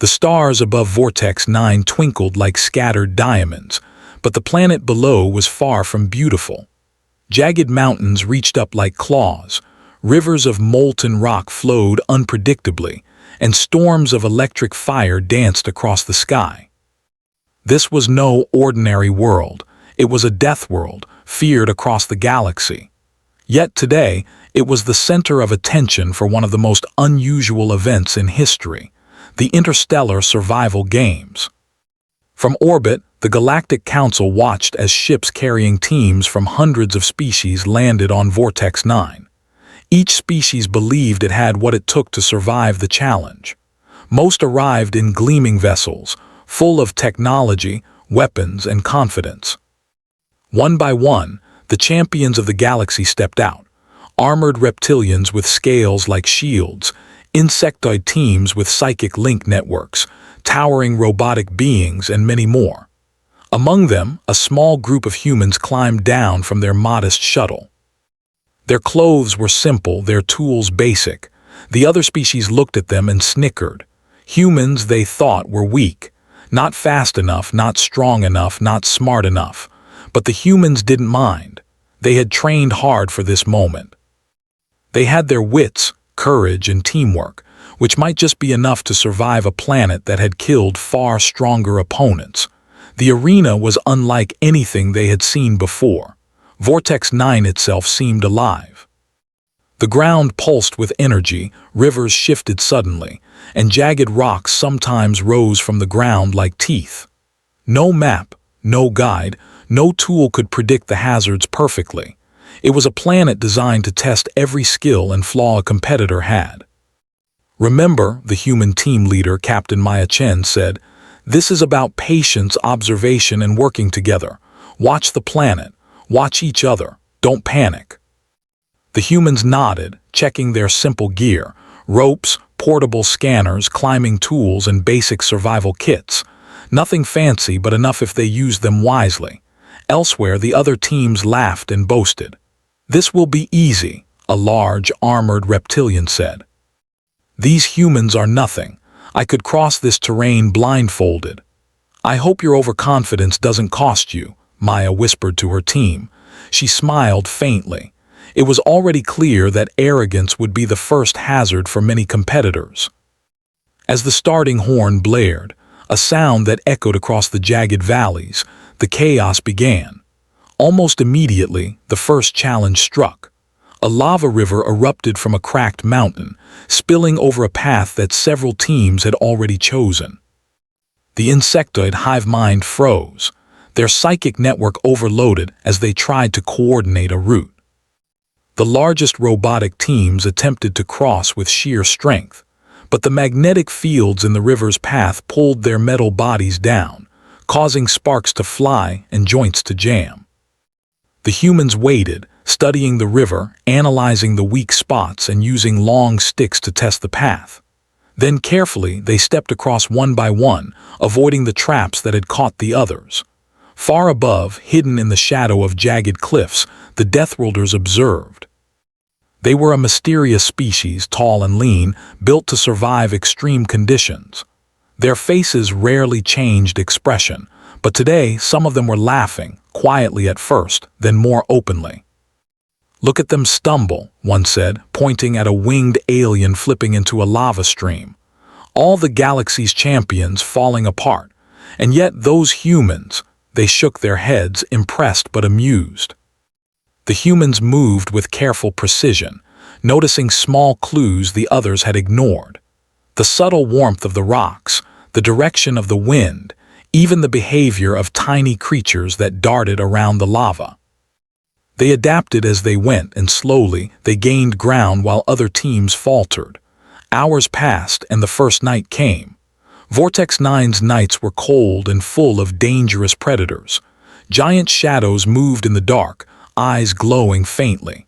The stars above Vortex 9 twinkled like scattered diamonds, but the planet below was far from beautiful. Jagged mountains reached up like claws, rivers of molten rock flowed unpredictably, and storms of electric fire danced across the sky. This was no ordinary world. It was a death world, feared across the galaxy. Yet today, it was the center of attention for one of the most unusual events in history, the interstellar survival games. From orbit, the Galactic Council watched as ships carrying teams from hundreds of species landed on Vortex 9. Each species believed it had what it took to survive the challenge. Most arrived in gleaming vessels, full of technology, weapons, and confidence. One by one, the champions of the galaxy stepped out, armored reptilians with scales like shields, insectoid teams with psychic link networks, towering robotic beings, and many more. Among them, a small group of humans climbed down from their modest shuttle. Their clothes were simple, their tools basic. The other species looked at them and snickered. Humans, they thought, were weak. Not fast enough, not strong enough, not smart enough. But the humans didn't mind. They had trained hard for this moment. They had their wits, courage, and teamwork, which might just be enough to survive a planet that had killed far stronger opponents. The arena was unlike anything they had seen before. Vortex 9 itself seemed alive. The ground pulsed with energy, rivers shifted suddenly, and jagged rocks sometimes rose from the ground like teeth. No map, no guide, no tool could predict the hazards perfectly. It was a planet designed to test every skill and flaw a competitor had. Remember, the human team leader, Captain Maya Chen, said, "This is about patience, observation, and working together. Watch the planet. Watch each other. Don't panic." The humans nodded, checking their simple gear, ropes, portable scanners, climbing tools, and basic survival kits. Nothing fancy, but enough if they used them wisely. Elsewhere, the other teams laughed and boasted. "This will be easy," a large, armored reptilian said. "These humans are nothing. I could cross this terrain blindfolded." "I hope your overconfidence doesn't cost you," Maya whispered to her team. She smiled faintly. It was already clear that arrogance would be the first hazard for many competitors. As the starting horn blared, a sound that echoed across the jagged valleys, the chaos began. Almost immediately, the first challenge struck. A lava river erupted from a cracked mountain, spilling over a path that several teams had already chosen. The insectoid hive mind froze. Their psychic network overloaded as they tried to coordinate a route. The largest robotic teams attempted to cross with sheer strength, but the magnetic fields in the river's path pulled their metal bodies down, causing sparks to fly and joints to jam. The humans waited, studying the river, analyzing the weak spots, and using long sticks to test the path. Then carefully they stepped across one by one, avoiding the traps that had caught the others. Far above, hidden in the shadow of jagged cliffs, the Deathworlders observed. They were a mysterious species, tall and lean, built to survive extreme conditions. Their faces rarely changed expression, but today some of them were laughing, quietly at first, then more openly. "Look at them stumble," one said, pointing at a winged alien flipping into a lava stream. "All the galaxy's champions falling apart, and yet those humans," they shook their heads, impressed but amused. The humans moved with careful precision, noticing small clues the others had ignored. The subtle warmth of the rocks, the direction of the wind, even the behavior of tiny creatures that darted around the lava. They adapted as they went, and slowly they gained ground while other teams faltered. Hours passed and the first night came. Vortex 9's nights were cold and full of dangerous predators. Giant shadows moved in the dark, eyes glowing faintly.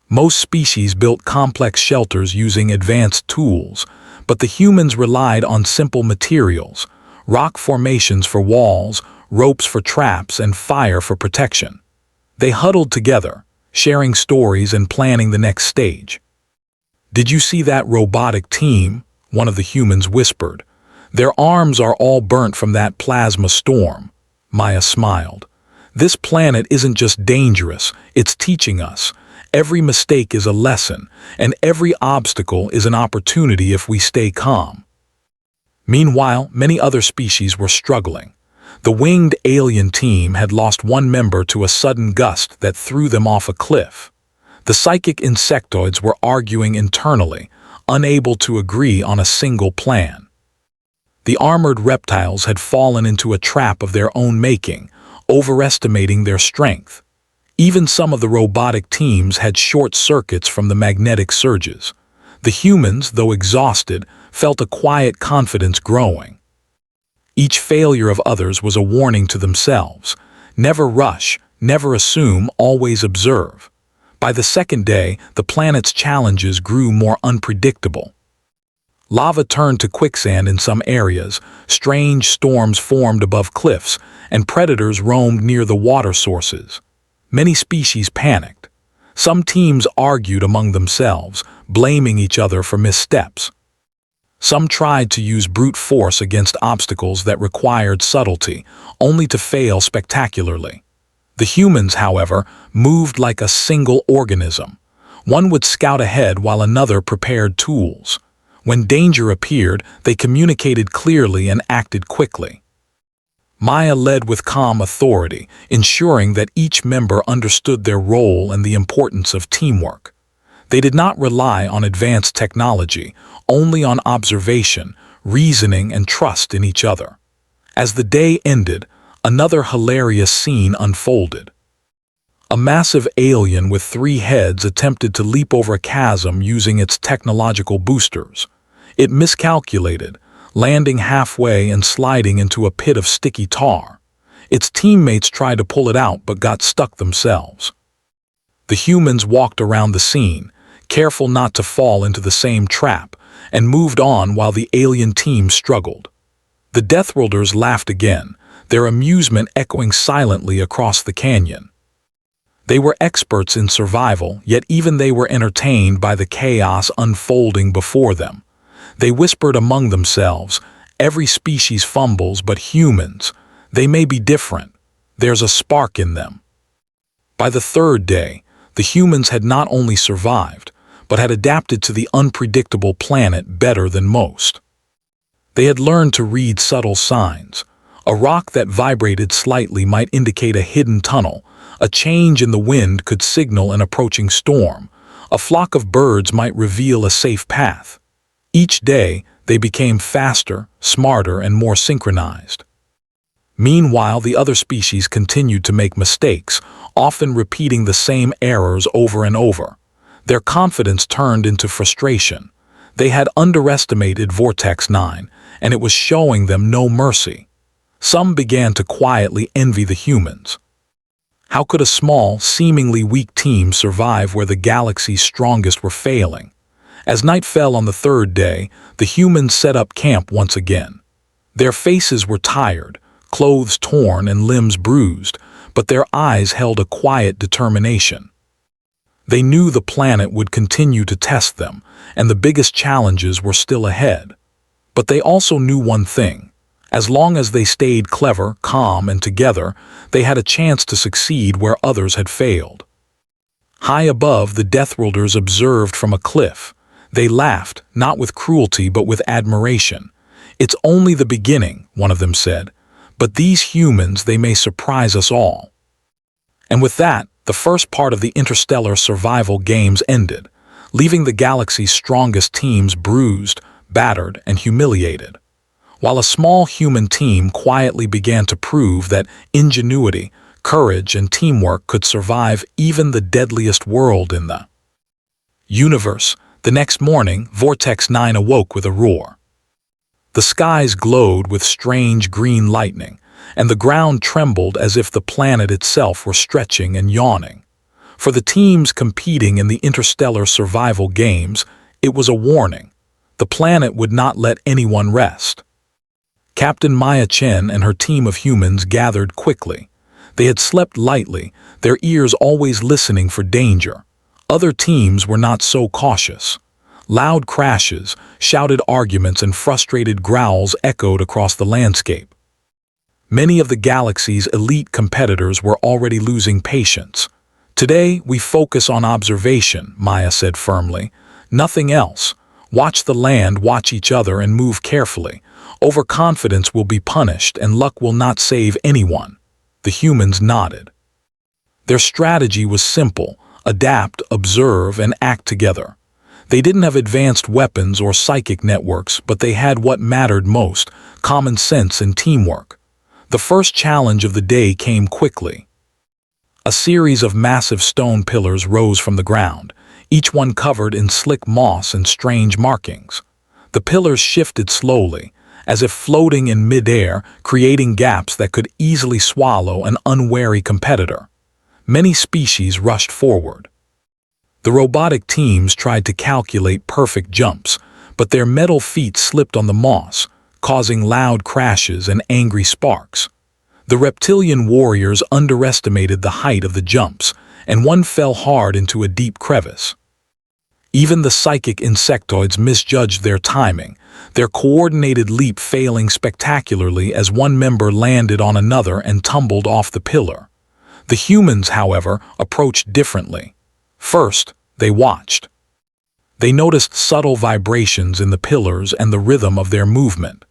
Most species built complex shelters using advanced tools, but the humans relied on simple materials, rock formations for walls, ropes for traps, and fire for protection. They huddled together, sharing stories and planning the next stage. "Did you see that robotic team?" one of the humans whispered. Their arms are all burnt from that plasma storm. Maya smiled. This planet isn't just dangerous, it's teaching us. Every mistake is a lesson, and every obstacle is an opportunity if we stay calm. Meanwhile, many other species were struggling. The winged alien team had lost one member to a sudden gust that threw them off a cliff. The psychic insectoids were arguing internally, unable to agree on a single plan. The armored reptiles had fallen into a trap of their own making, overestimating their strength. Even some of the robotic teams had short circuits from the magnetic surges. The humans, though exhausted, felt a quiet confidence growing. Each failure of others was a warning to themselves. Never rush, never assume, always observe. By the second day, the planet's challenges grew more unpredictable. Lava turned to quicksand in some areas, strange storms formed above cliffs, and predators roamed near the water sources. Many species panicked. Some teams argued among themselves, blaming each other for missteps. Some tried to use brute force against obstacles that required subtlety, only to fail spectacularly. The humans, however, moved like a single organism. One would scout ahead while another prepared tools. When danger appeared, they communicated clearly and acted quickly. Maya led with calm authority, ensuring that each member understood their role and the importance of teamwork. They did not rely on advanced technology, only on observation, reasoning, and trust in each other. As the day ended, another hilarious scene unfolded. A massive alien with 3 heads attempted to leap over a chasm using its technological boosters. It miscalculated, landing halfway and sliding into a pit of sticky tar. Its teammates tried to pull it out but got stuck themselves. The humans walked around the scene, careful not to fall into the same trap, and moved on while the alien team struggled. The Deathworlders laughed again, their amusement echoing silently across the canyon. They were experts in survival, yet even they were entertained by the chaos unfolding before them. They whispered among themselves, "Every species fumbles, but humans, they may be different. There's a spark in them." By the third day, the humans had not only survived, but had adapted to the unpredictable planet better than most. They had learned to read subtle signs. A rock that vibrated slightly might indicate a hidden tunnel. A change in the wind could signal an approaching storm. A flock of birds might reveal a safe path. Each day, they became faster, smarter, and more synchronized. Meanwhile, the other species continued to make mistakes, often repeating the same errors over and over. Their confidence turned into frustration. They had underestimated Vortex 9, and it was showing them no mercy. Some began to quietly envy the humans. How could a small, seemingly weak team survive where the galaxy's strongest were failing? As night fell on the third day, the humans set up camp once again. Their faces were tired, clothes torn and limbs bruised, but their eyes held a quiet determination. They knew the planet would continue to test them, and the biggest challenges were still ahead. But they also knew one thing. As long as they stayed clever, calm, and together, they had a chance to succeed where others had failed. High above, the Deathworlders observed from a cliff. They laughed, not with cruelty but with admiration. "It's only the beginning," one of them said, "but these humans, they may surprise us all." And with that, the first part of the interstellar survival games ended, leaving the galaxy's strongest teams bruised, battered, and humiliated. While a small human team quietly began to prove that ingenuity, courage, and teamwork could survive even the deadliest world in the universe. The next morning, Vortex 9 awoke with a roar. The skies glowed with strange green lightning, and the ground trembled as if the planet itself were stretching and yawning. For the teams competing in the interstellar survival games, it was a warning. The planet would not let anyone rest. Captain Maya Chen and her team of humans gathered quickly. They had slept lightly, their ears always listening for danger. Other teams were not so cautious. Loud crashes, shouted arguments, and frustrated growls echoed across the landscape. Many of the galaxy's elite competitors were already losing patience. "Today, we focus on observation," Maya said firmly. "Nothing else. Watch the land, watch each other, and move carefully. Overconfidence will be punished, and luck will not save anyone." The humans nodded. Their strategy was simple: adapt, observe, and act together. They didn't have advanced weapons or psychic networks, but they had what mattered most: common sense and teamwork. The first challenge of the day came quickly. A series of massive stone pillars rose from the ground, each one covered in slick moss and strange markings. The pillars shifted slowly, as if floating in mid-air, creating gaps that could easily swallow an unwary competitor. Many species rushed forward. The robotic teams tried to calculate perfect jumps, but their metal feet slipped on the moss, causing loud crashes and angry sparks. The reptilian warriors underestimated the height of the jumps, and one fell hard into a deep crevice. Even the psychic insectoids misjudged their timing, their coordinated leap failing spectacularly as one member landed on another and tumbled off the pillar. The humans, however, approached differently. First, they watched. They noticed subtle vibrations in the pillars and the rhythm of their movement.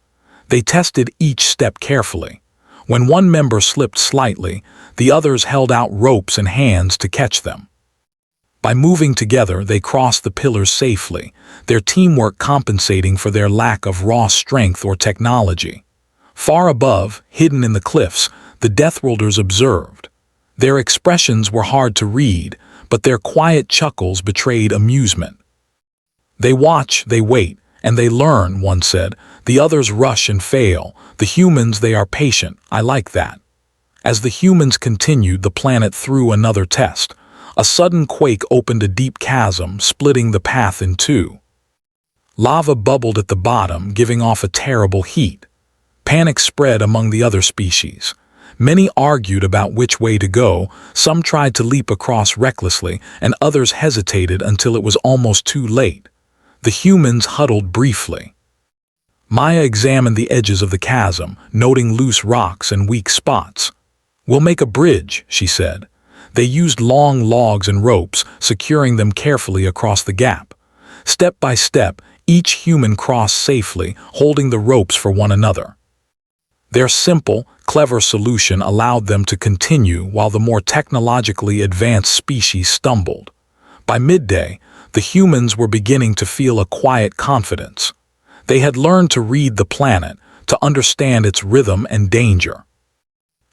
They tested each step carefully. When one member slipped slightly, the others held out ropes and hands to catch them. By moving together, they crossed the pillars safely, their teamwork compensating for their lack of raw strength or technology. Far above, hidden in the cliffs, the Deathworlders observed. Their expressions were hard to read, but their quiet chuckles betrayed amusement. "They watch, they wait, and they learn," one said. "The others rush and fail. The humans, they are patient. I like that." As the humans continued, the planet threw another test. A sudden quake opened a deep chasm, splitting the path in two. Lava bubbled at the bottom, giving off a terrible heat. Panic spread among the other species. Many argued about which way to go, some tried to leap across recklessly, and others hesitated until it was almost too late. The humans huddled briefly. Maya examined the edges of the chasm, noting loose rocks and weak spots. "We'll make a bridge," she said. They used long logs and ropes, securing them carefully across the gap. Step by step, each human crossed safely, holding the ropes for one another. Their simple, clever solution allowed them to continue while the more technologically advanced species stumbled. By midday, the humans were beginning to feel a quiet confidence. They had learned to read the planet, to understand its rhythm and danger.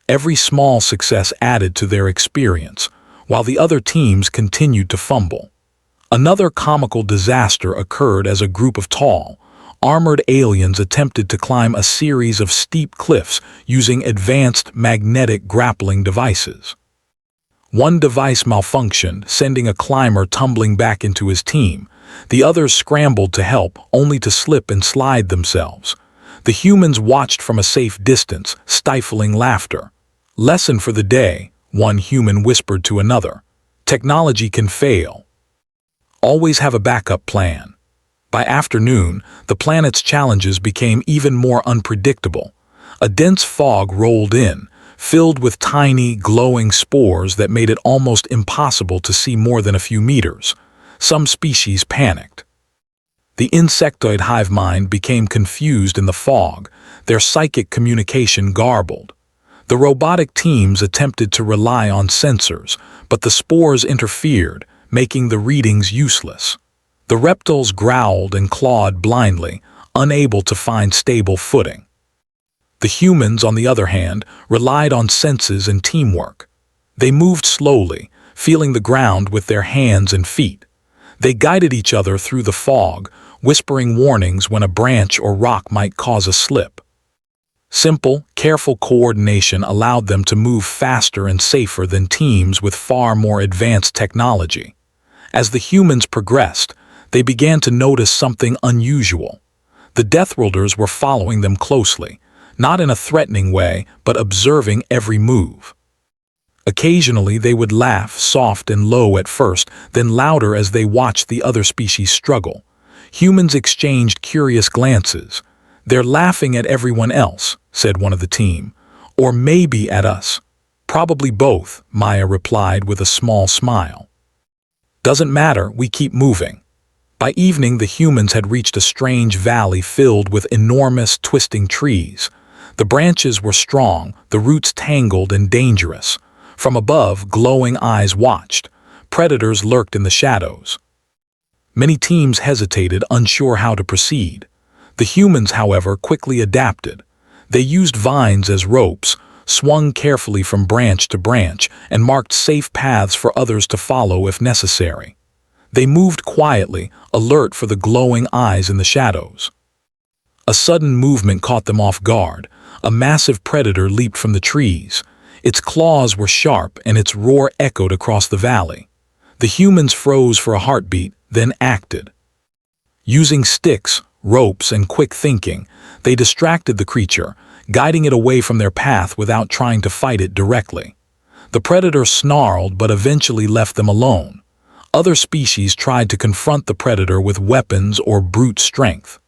Every small success added to their experience, while the other teams continued to fumble. Another comical disaster occurred as a group of tall, armored aliens attempted to climb a series of steep cliffs using advanced magnetic grappling devices. One device malfunctioned, sending a climber tumbling back into his team. The others scrambled to help, only to slip and slide themselves. The humans watched from a safe distance, stifling laughter. "Lesson for the day," one human whispered to another. "Technology can fail. Always have a backup plan." By afternoon, the planet's challenges became even more unpredictable. A dense fog rolled in, filled with tiny, glowing spores that made it almost impossible to see more than a few meters. Some species panicked. The insectoid hive mind became confused in the fog, their psychic communication garbled. The robotic teams attempted to rely on sensors, but the spores interfered, making the readings useless. The reptiles growled and clawed blindly, unable to find stable footing. The humans, on the other hand, relied on senses and teamwork. They moved slowly, feeling the ground with their hands and feet. They guided each other through the fog, whispering warnings when a branch or rock might cause a slip. Simple, careful coordination allowed them to move faster and safer than teams with far more advanced technology. As the humans progressed, they began to notice something unusual. The Deathworlders were following them closely, not in a threatening way, but observing every move. Occasionally they would laugh, soft and low at first, then louder as they watched the other species struggle. Humans exchanged curious glances. "They're laughing at everyone else," said one of the team. "Or maybe at us." "Probably both," Maya replied with a small smile. "Doesn't matter, we keep moving." By evening, the humans had reached a strange valley filled with enormous, twisting trees. The branches were strong, the roots tangled and dangerous. From above, glowing eyes watched. Predators lurked in the shadows. Many teams hesitated, unsure how to proceed. The humans, however, quickly adapted. They used vines as ropes, swung carefully from branch to branch, and marked safe paths for others to follow if necessary. They moved quietly, alert for the glowing eyes in the shadows. A sudden movement caught them off guard. A massive predator leaped from the trees. Its claws were sharp, and its roar echoed across the valley. The humans froze for a heartbeat, then acted. Using sticks, ropes, and quick thinking, they distracted the creature, guiding it away from their path without trying to fight it directly. The predator snarled but eventually left them alone. Other species tried to confront the predator with weapons or brute strength.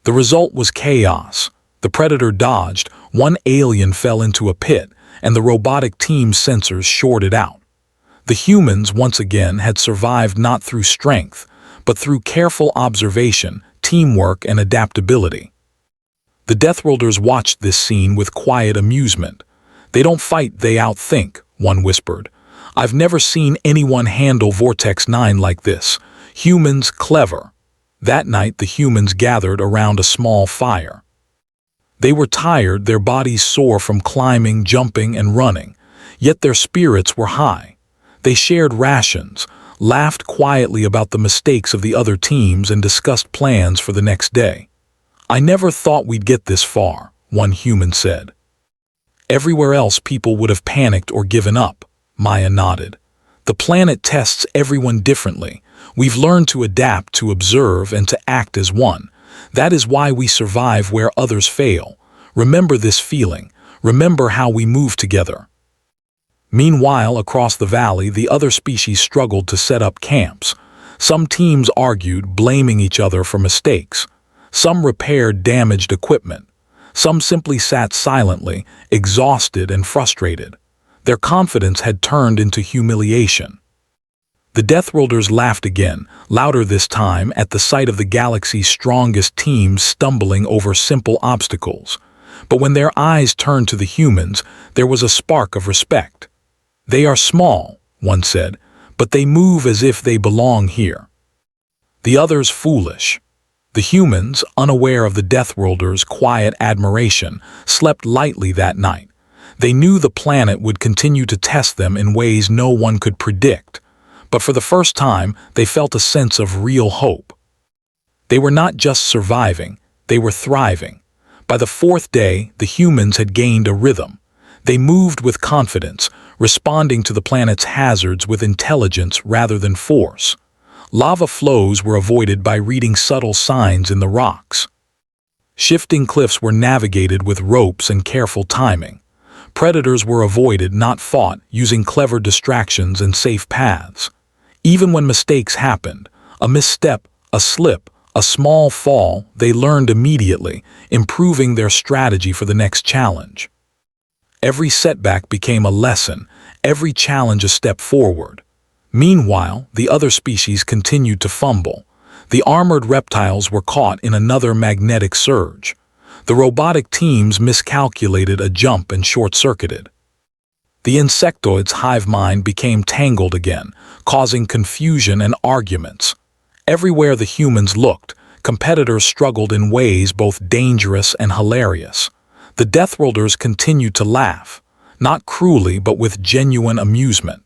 The result was chaos. The predator dodged, one alien fell into a pit, and the robotic team's sensors shorted out. The humans, once again, had survived not through strength, but through careful observation, teamwork, and adaptability. The Deathworlders watched this scene with quiet amusement. "They don't fight, they outthink," one whispered. "I've never seen anyone handle Vortex 9 like this. Humans clever." That night, the humans gathered around a small fire. They were tired, their bodies sore from climbing, jumping, and running, yet their spirits were high. They shared rations, laughed quietly about the mistakes of the other teams, and discussed plans for the next day. "I never thought we'd get this far," one human said. "Everywhere else people would have panicked or given up," Maya nodded. "The planet tests everyone differently. We've learned to adapt, to observe, and to act as one. That is why we survive where others fail. Remember this feeling. Remember how we move together." Meanwhile, across the valley, the other species struggled to set up camps. Some teams argued, blaming each other for mistakes. Some repaired damaged equipment. Some simply sat silently, exhausted and frustrated. Their confidence had turned into humiliation. The Deathworlders laughed again, louder this time, at the sight of the galaxy's strongest teams stumbling over simple obstacles. But when their eyes turned to the humans, there was a spark of respect. "They are small," one said, "but they move as if they belong here." The others foolish. The humans, unaware of the Deathworlders' quiet admiration, slept lightly that night. They knew the planet would continue to test them in ways no one could predict. But for the first time, they felt a sense of real hope. They were not just surviving, they were thriving. By the fourth day, the humans had gained a rhythm. They moved with confidence, responding to the planet's hazards with intelligence rather than force. Lava flows were avoided by reading subtle signs in the rocks. Shifting cliffs were navigated with ropes and careful timing. Predators were avoided, not fought, using clever distractions and safe paths. Even when mistakes happened, a misstep, a slip, a small fall, they learned immediately, improving their strategy for the next challenge. Every setback became a lesson, every challenge a step forward. Meanwhile, the other species continued to fumble. The armored reptiles were caught in another magnetic surge. The robotic teams miscalculated a jump and short-circuited. The insectoid's hive mind became tangled again, causing confusion and arguments. Everywhere the humans looked, competitors struggled in ways both dangerous and hilarious. The Deathworlders continued to laugh, not cruelly but with genuine amusement.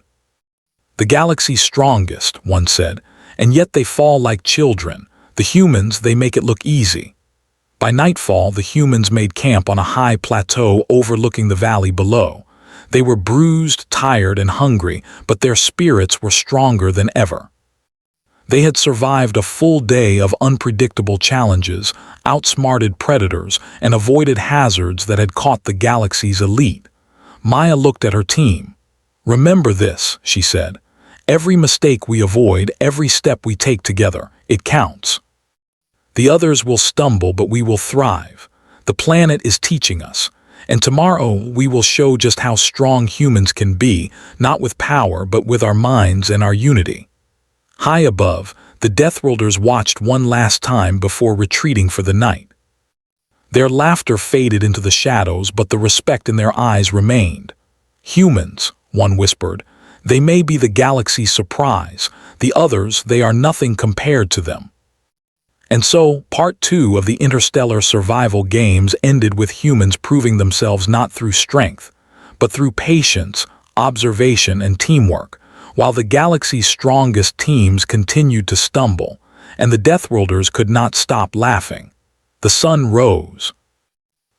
"The galaxy's strongest," one said, "and yet they fall like children. The humans, they make it look easy." By nightfall, the humans made camp on a high plateau overlooking the valley below. They were bruised, tired, and hungry, but their spirits were stronger than ever. They had survived a full day of unpredictable challenges, outsmarted predators, and avoided hazards that had caught the galaxy's elite. Maya looked at her team. "Remember this," she said. "Every mistake we avoid, every step we take together, it counts." The others will stumble, but we will thrive. The planet is teaching us. And tomorrow we will show just how strong humans can be, not with power, but with our minds and our unity. High above, the Deathworlders watched one last time before retreating for the night. Their laughter faded into the shadows, but the respect in their eyes remained. Humans, one whispered, they may be the galaxy's surprise. The others, they are nothing compared to them. And so, Part 2 of the interstellar survival games ended with humans proving themselves not through strength, but through patience, observation, and teamwork, while the galaxy's strongest teams continued to stumble, and the Deathworlders could not stop laughing. The sun rose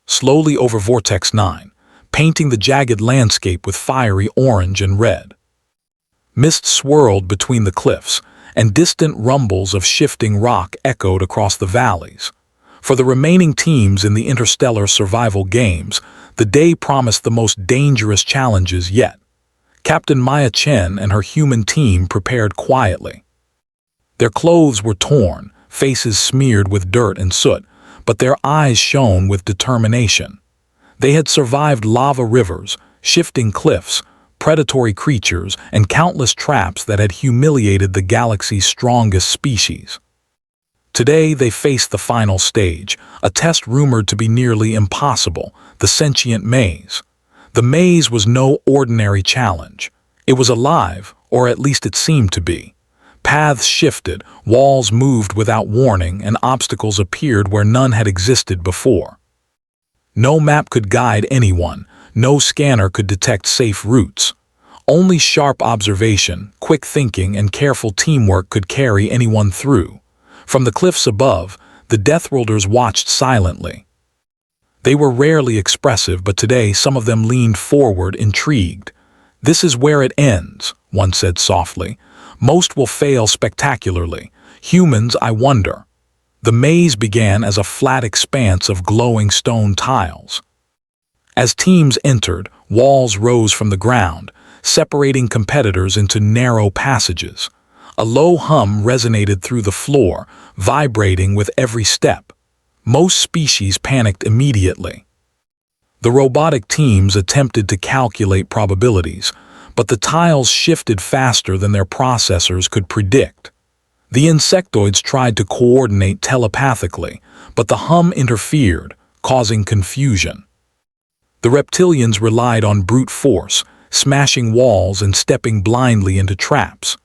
slowly over Vortex 9, painting the jagged landscape with fiery orange and red. Mist swirled between the cliffs, and distant rumbles of shifting rock echoed across the valleys. For the remaining teams in the interstellar survival games, the day promised the most dangerous challenges yet. Captain Maya Chen and her human team prepared quietly. Their clothes were torn, faces smeared with dirt and soot, but their eyes shone with determination. They had survived lava rivers, shifting cliffs, predatory creatures, and countless traps that had humiliated the galaxy's strongest species. Today they faced the final stage, a test rumored to be nearly impossible, the sentient maze. The maze was no ordinary challenge. It was alive, or at least it seemed to be. Paths shifted, walls moved without warning, and obstacles appeared where none had existed before. No map could guide anyone, no scanner could detect safe routes. Only sharp observation, quick thinking, and careful teamwork could carry anyone through. From the cliffs above, the Deathworlders watched silently. They were rarely expressive, but today some of them leaned forward, intrigued. "This is where it ends," one said softly. "Most will fail spectacularly. Humans, I wonder." The maze began as a flat expanse of glowing stone tiles. As teams entered, walls rose from the ground, separating competitors into narrow passages. A low hum resonated through the floor, vibrating with every step. Most species panicked immediately. The robotic teams attempted to calculate probabilities, but the tiles shifted faster than their processors could predict. The insectoids tried to coordinate telepathically, but the hum interfered, causing confusion. The reptilians relied on brute force, smashing walls and stepping blindly into traps.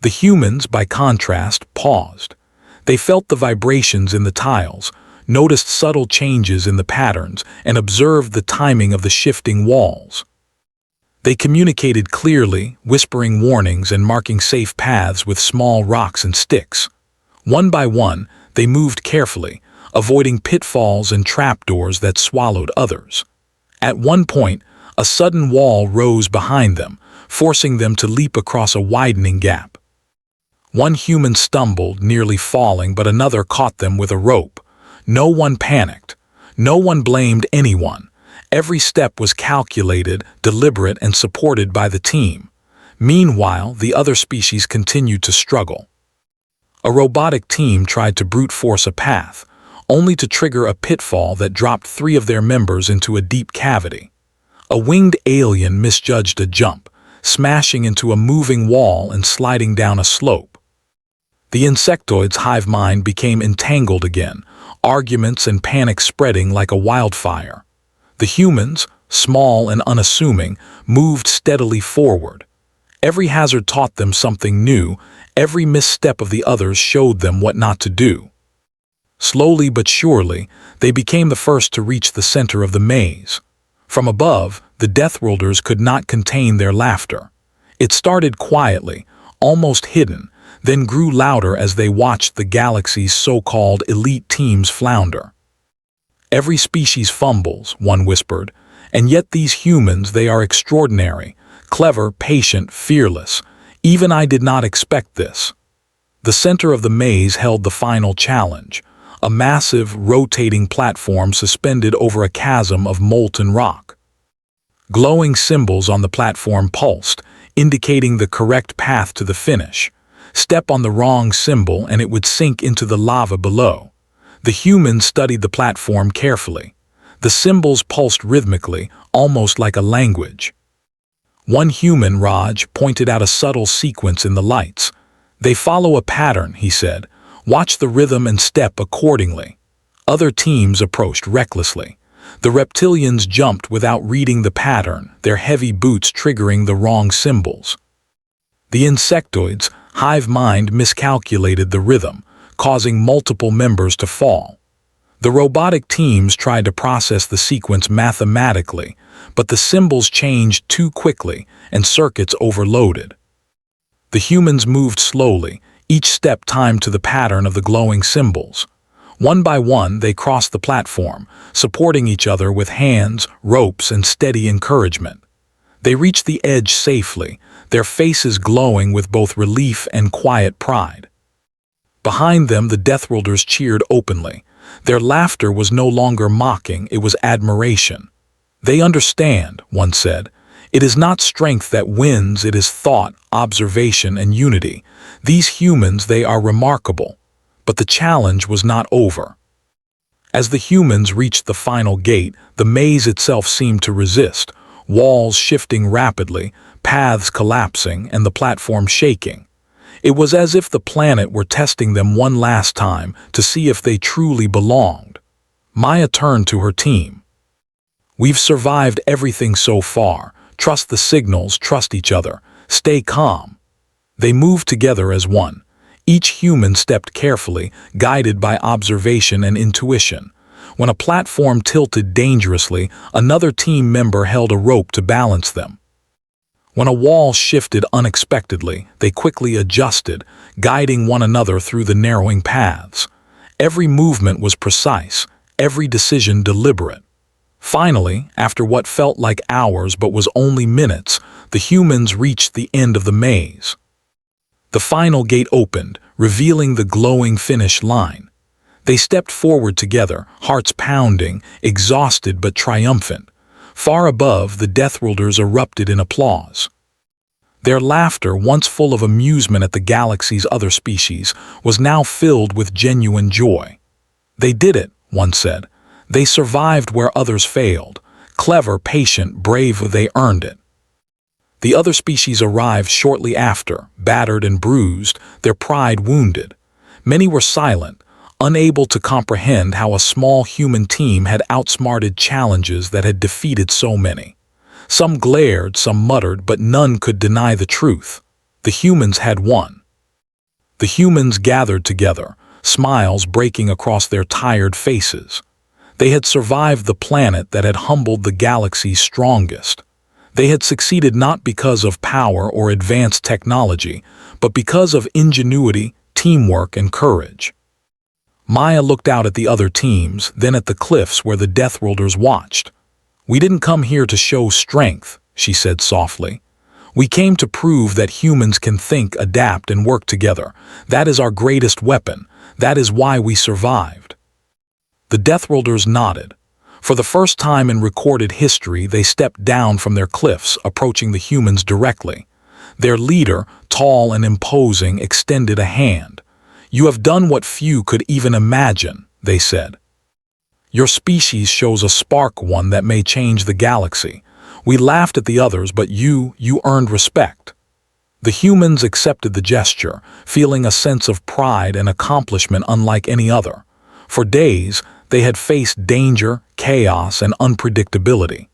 The humans, by contrast, paused. They felt the vibrations in the tiles, noticed subtle changes in the patterns, and observed the timing of the shifting walls. They communicated clearly, whispering warnings and marking safe paths with small rocks and sticks. One by one, they moved carefully, avoiding pitfalls and trapdoors that swallowed others. At one point, a sudden wall rose behind them, forcing them to leap across a widening gap. One human stumbled, nearly falling, but another caught them with a rope. No one panicked. No one blamed anyone. Every step was calculated, deliberate, and supported by the team. Meanwhile, the other species continued to struggle. A robotic team tried to brute force a path, only to trigger a pitfall that dropped 3 of their members into a deep cavity. A winged alien misjudged a jump, smashing into a moving wall and sliding down a slope. The insectoid's hive mind became entangled again, arguments and panic spreading like a wildfire. The humans, small and unassuming, moved steadily forward. Every hazard taught them something new, every misstep of the others showed them what not to do. Slowly but surely, they became the first to reach the center of the maze. From above, the Deathworlders could not contain their laughter. It started quietly, almost hidden, then grew louder as they watched the galaxy's so-called elite teams flounder. "Every species fumbles," one whispered, "and yet these humans, they are extraordinary, clever, patient, fearless. Even I did not expect this." The center of the maze held the final challenge, a massive, rotating platform suspended over a chasm of molten rock. Glowing symbols on the platform pulsed, indicating the correct path to the finish. Step on the wrong symbol and it would sink into the lava below. The humans studied the platform carefully. The symbols pulsed rhythmically, almost like a language. One human, Raj, pointed out a subtle sequence in the lights. "They follow a pattern," he said. "Watch the rhythm and step accordingly." Other teams approached recklessly. The reptilians jumped without reading the pattern, their heavy boots triggering the wrong symbols. The insectoids, hive mind, miscalculated the rhythm, causing multiple members to fall. The robotic teams tried to process the sequence mathematically, but the symbols changed too quickly and circuits overloaded. The humans moved slowly, each step timed to the pattern of the glowing symbols. One by one, they crossed the platform, supporting each other with hands, ropes, and steady encouragement. They reached the edge safely, their faces glowing with both relief and quiet pride. Behind them, the Deathworlders cheered openly. Their laughter was no longer mocking, it was admiration. "They understand," one said. "It is not strength that wins, it is thought, observation, and unity. These humans, they are remarkable." But the challenge was not over. As the humans reached the final gate, the maze itself seemed to resist, walls shifting rapidly, paths collapsing, and the platform shaking. It was as if the planet were testing them one last time to see if they truly belonged. Maya turned to her team. "We've survived everything so far. Trust the signals, trust each other. Stay calm." They moved together as one. Each human stepped carefully, guided by observation and intuition. When a platform tilted dangerously, another team member held a rope to balance them. When a wall shifted unexpectedly, they quickly adjusted, guiding one another through the narrowing paths. Every movement was precise, every decision deliberate. Finally, after what felt like hours but was only minutes, the humans reached the end of the maze. The final gate opened, revealing the glowing finish line. They stepped forward together, hearts pounding, exhausted but triumphant. Far above, the Deathworlders erupted in applause. Their laughter, once full of amusement at the galaxy's other species, was now filled with genuine joy. "They did it," one said. "They survived where others failed. Clever, patient, brave, they earned it." The other species arrived shortly after, battered and bruised, their pride wounded. Many were silent, unable to comprehend how a small human team had outsmarted challenges that had defeated so many. Some glared, some muttered, but none could deny the truth. The humans had won. The humans gathered together, smiles breaking across their tired faces. They had survived the planet that had humbled the galaxy's strongest. They had succeeded not because of power or advanced technology, but because of ingenuity, teamwork, and courage. Maya looked out at the other teams, then at the cliffs where the Deathworlders watched. "We didn't come here to show strength," she said softly. "We came to prove that humans can think, adapt, and work together. That is our greatest weapon. That is why we survived." The Deathworlders nodded. For the first time in recorded history, they stepped down from their cliffs, approaching the humans directly. Their leader, tall and imposing, extended a hand. "You have done what few could even imagine," they said. "Your species shows a spark, one that may change the galaxy. We laughed at the others, but you earned respect." The humans accepted the gesture, feeling a sense of pride and accomplishment unlike any other. For days, they had faced danger, chaos, and unpredictability.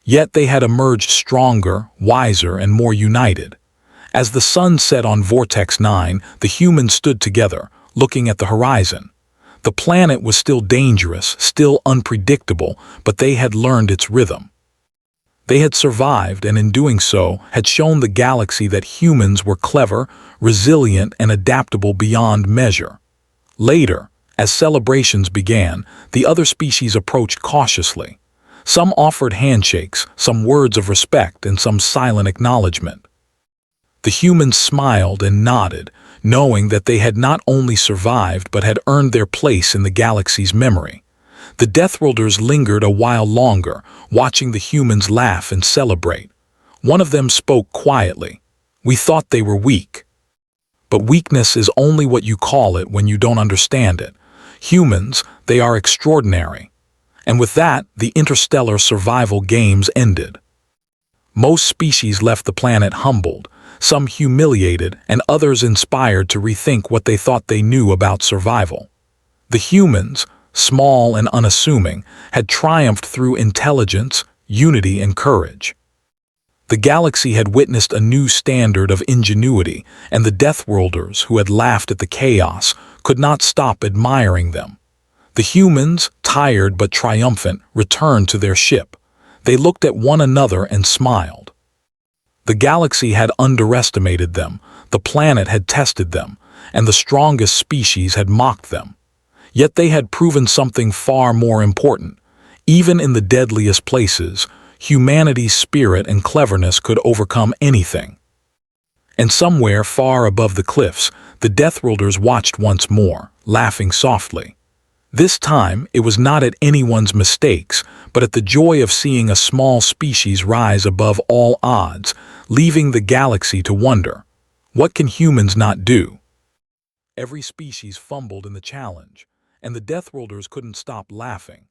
Yet they had emerged stronger, wiser, and more united. As the sun set on Vortex 9, the humans stood together, looking at the horizon. The planet was still dangerous, still unpredictable, but they had learned its rhythm. They had survived, and in doing so, had shown the galaxy that humans were clever, resilient, and adaptable beyond measure. Later, as celebrations began, the other species approached cautiously. Some offered handshakes, some words of respect, and some silent acknowledgement. The humans smiled and nodded, knowing that they had not only survived but had earned their place in the galaxy's memory. The Deathworlders lingered a while longer, watching the humans laugh and celebrate. One of them spoke quietly. "We thought they were weak. But weakness is only what you call it when you don't understand it. Humans, they are extraordinary. And with that, the interstellar survival games ended. Most species left the planet humbled, some humiliated, and others inspired to rethink what they thought they knew about survival. The humans, small and unassuming, had triumphed through intelligence, unity, and courage. The galaxy had witnessed a new standard of ingenuity, and the Deathworlders, who had laughed at the chaos, could not stop admiring them. The humans, tired but triumphant, returned to their ship. They looked at one another and smiled. The galaxy had underestimated them, the planet had tested them, and the strongest species had mocked them. Yet they had proven something far more important. Even in the deadliest places, humanity's spirit and cleverness could overcome anything. And somewhere far above the cliffs, the Deathworlders watched once more, laughing softly. This time, it was not at anyone's mistakes, but at the joy of seeing a small species rise above all odds, leaving the galaxy to wonder, what can humans not do? Every species fumbled in the challenge, and the Deathworlders couldn't stop laughing.